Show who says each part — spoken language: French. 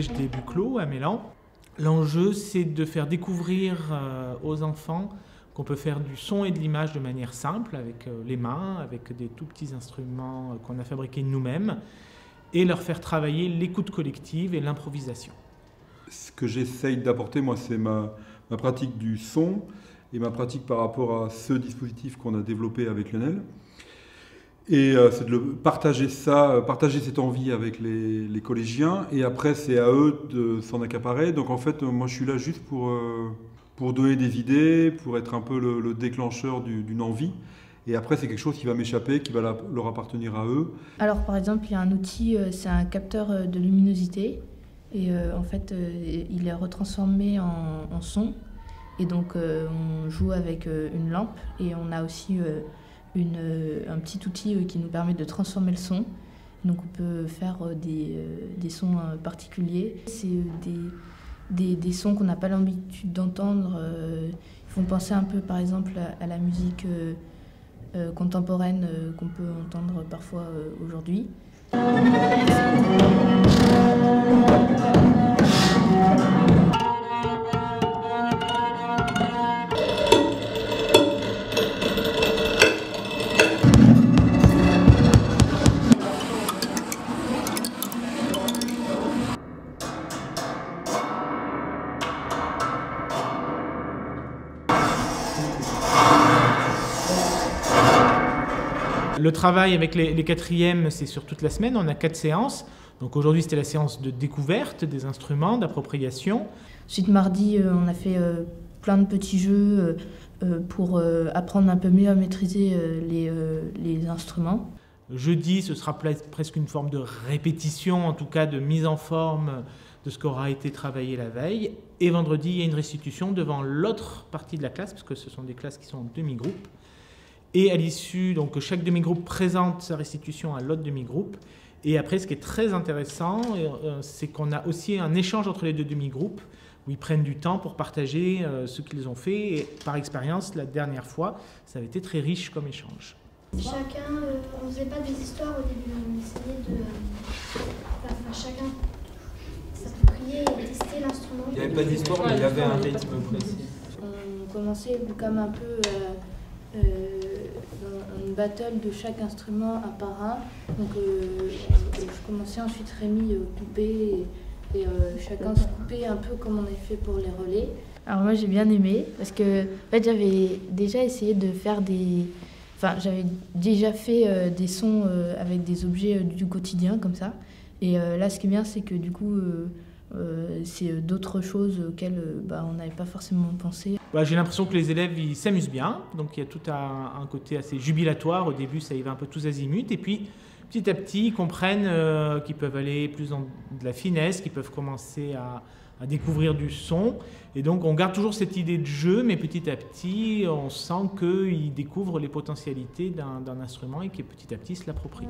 Speaker 1: collège des Buclos à Mélan. L'enjeu, c'est de faire découvrir aux enfants qu'on peut faire du son et de l'image de manière simple, avec les mains, avec des tout petits instruments qu'on a fabriqués nous-mêmes, et leur faire travailler l'écoute collective et l'improvisation.
Speaker 2: Ce que j'essaye d'apporter, moi, c'est ma pratique du son et ma pratique par rapport à ce dispositif qu'on a développé avec Lionel. Et c'est de partager cette envie avec les collégiens. Et après, c'est à eux de s'en accaparer. Donc en fait, moi, je suis là juste pour donner des idées, pour être un peu le déclencheur d'une envie. Et après, c'est quelque chose qui va m'échapper, qui va leur appartenir à eux.
Speaker 3: Alors par exemple, il y a un outil, c'est un capteur de luminosité. Et en fait, il est retransformé en son. Et donc, on joue avec une lampe. Et on a aussi un petit outil qui nous permet de transformer le son. Donc, on peut faire des sons particuliers. C'est des sons qu'on n'a pas l'habitude d'entendre. Ils font penser un peu, par exemple, à la musique contemporaine qu'on peut entendre parfois aujourd'hui.
Speaker 1: Le travail avec les quatrièmes, c'est sur toute la semaine. On a 4 séances. Donc aujourd'hui, c'était la séance de découverte des instruments, d'appropriation.
Speaker 3: Ensuite, mardi, on a fait plein de petits jeux pour apprendre un peu mieux à maîtriser les instruments.
Speaker 1: Jeudi, ce sera presque une forme de répétition, en tout cas de mise en forme de ce qu'aura été travaillé la veille. Et vendredi, il y a une restitution devant l'autre partie de la classe, parce que ce sont des classes qui sont en demi-groupe. Et à l'issue, donc chaque demi-groupe présente sa restitution à l'autre demi-groupe. Et après, ce qui est très intéressant, c'est qu'on a aussi un échange entre les deux demi-groupes, où ils prennent du temps pour partager ce qu'ils ont fait. Et par expérience, la dernière fois, ça avait été très riche comme échange.
Speaker 4: Chacun, on ne faisait pas des histoires au début, on essayait de... chacun s'approprier et tester l'instrument.
Speaker 5: Il n'y avait pas d'histoire, mais il y avait un rythme précis.
Speaker 3: On commençait comme un peu une battle de chaque instrument un par un. Donc je commençais, ensuite Rémi coupait et chacun se coupait un peu comme on avait fait pour les relais. Alors moi j'ai bien aimé parce que en fait, j'avais déjà essayé de faire j'avais déjà fait des sons avec des objets du quotidien comme ça. Et là, ce qui est bien, c'est que du coup, c'est d'autres choses auxquelles on n'avait pas forcément pensé.
Speaker 1: J'ai l'impression que les élèves ils s'amusent bien. Donc il y a tout un côté assez jubilatoire. Au début, ça y va un peu tous azimuts. Et puis, petit à petit, ils comprennent qu'ils peuvent aller plus dans de la finesse, qu'ils peuvent commencer à découvrir du son. Et donc, on garde toujours cette idée de jeu, mais petit à petit, on sent qu'ils découvrent les potentialités d'un instrument et qu'ils petit à petit se l'approprient.